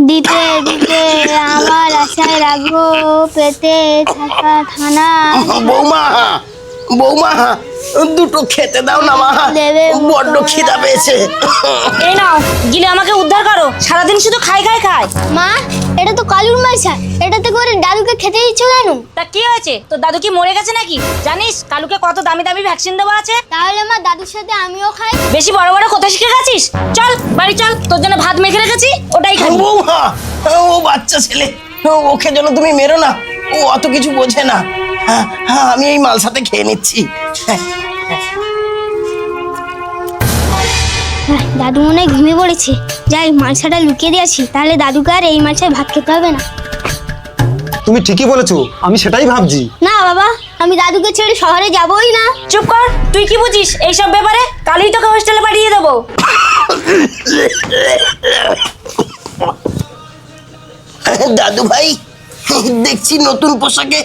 দিতে দিতে আমার আশায় রাখবো পেতে থাকা থানা। বৌমা বৌমা দুটো খেতে দাও না মা, বড্ড খিদা পেয়েছে। এই নাও গিলে আমাকে উদ্ধার করো, সারাদিন শুধু খাই খাই খাই। মা এটা তো কালুর মালসা, এটাতে করে দাদুকে খেতে দিচ্ছ কেন? তা কি হয়েছে, তোর দাদু কি মরে গেছে নাকি? জানিস কালুকে কত দামি দামি ভ্যাকসিন দেওয়া আছে? তাহলে মা দাদুর সাথে আমিও খাই। বেশি বড় বড় কথা শিখে গেছিস, চল বাড়ি চল, তোর জন্য ভাত মেখে রেখেছি ওটাই খাবি। বৌমা ও বাচ্চা ছেলে, ওকে যেন তুমি মেরো না, ও অত কিছু বোঝে না। হ্যাঁ হ্যাঁ আমি এই মাল সাথে খেয়ে নিচ্ছি। দাদু মনে হয় ঘুমিয়ে পড়েছে, যাই মালসাটা লুকিয়ে দিয়েছি, তাহলে দাদুকে আর এই মালসায় ভাত খেতে হবে না। তুমি ঠিকই বলেছো, আমি সেটাই ভাবছি। না বাবা, আমি দাদুকে ছেড়ে শহরে যাবই না। চুপ কর, তুই কি বুঝিস এইসব ব্যাপারে? কালই তোকে হোস্টেলে পাঠিয়ে দেবো। দাদু ভাই দেখছি নতুন পোশাকে,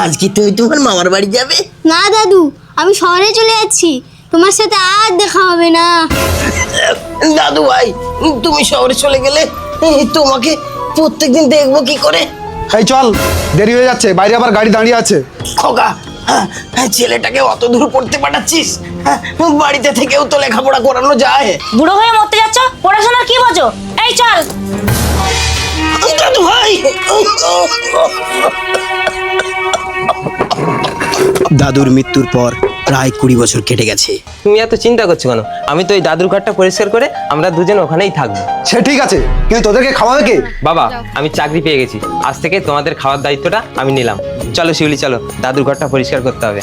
আজ কি তুমি তোমার মামার বাড়ি যাবে? না দাদু, আমি শহরে চলে যাচ্ছি, তোমার সাথে আর দেখা হবে না। দাদু ভাই তুমি শহরে চলে গেলে তোমাকে প্রত্যেকদিন দেখবো কি করে? এই চল, দেরি হয়ে যাচ্ছে, বাইরে আবার গাড়ি দাঁড়িয়ে আছে। খোকা ছেলেটাকে অত দূর পড়তে পাঠাচ্ছিস, বাড়িতে থেকেও তো লেখাপড়া করানো যায়। বুড়ো হয়ে মরতে যাচ্ছ, পড়াশোনার কি বোঝো? এই চল। দাদু ভাই দাদুর মৃত্যুর পর প্রায় 20 বছর কেটে গেছে। তুমি এত চিন্তা করছো কেন? আমি তো ওই দাদুর ঘরটা পরিষ্কার করে আমরা দুজন ওখানেই থাকবো। সে ঠিক আছে, কিন্তু তোদেরকে খাওয়াবে কে? বাবা আমি চাকরি পেয়ে গেছি, আজ থেকে তোমাদের খাওয়ার দায়িত্বটা আমি নিলাম। চলো শিউলি চলো, দাদুর ঘরটা পরিষ্কার করতে হবে।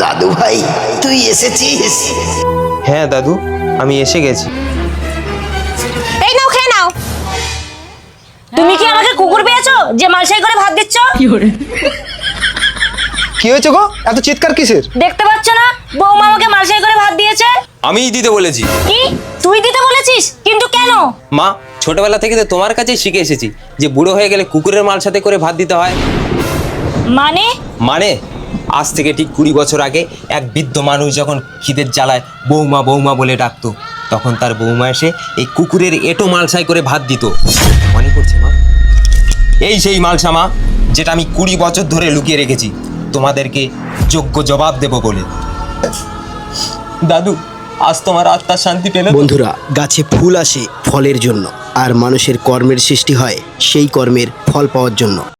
দাদু ভাই তুই এসেছিস? হ্যাঁ দাদু আমি এসে গেছি। এই নাও খেয়ে নাও। তুমি কি আমাকে কুকুর পেয়েছো যে মালসাই করে ভাত দিচ্ছ? কি হয়েছে গো, এত চিৎকার কিসের? দেখতে পাচ্ছ না বৌমা আমাকে মালসাই করে ভাত দিয়েছে? আমিই দিতে বলেছি। কি তুই দিতে বলেছিস? কিন্তু কেন? মা ছোটবেলা থেকে তো তোমার কাছেই শিখে এসেছি যে বুড়ো হয়ে গেলে কুকুরের মাল সাথে করে ভাত দিতে হয়। মানে? মানে আজ থেকে ঠিক 20 বছর আগে এক বৃদ্ধ মানুষ যখন খিদের জ্বালায় বৌমা বৌমা বলে ডাকতো, তখন তার বৌমা এসে এই কুকুরের এঁটো মালসাই করে ভাত দিত। মনে পড়ছে মা? এই সেই মালসা মা, যেটা আমি 20 বছর ধরে লুকিয়ে রেখেছি তোমাদেরকে যোগ্য জবাব দেব বলে। দাদু আজ তোমার আত্মার শান্তি পেল। বন্ধুরা, গাছে ফুল আসে ফলের জন্য, আর মানুষের কর্মের সৃষ্টি হয় সেই কর্মের ফল পাওয়ার জন্য।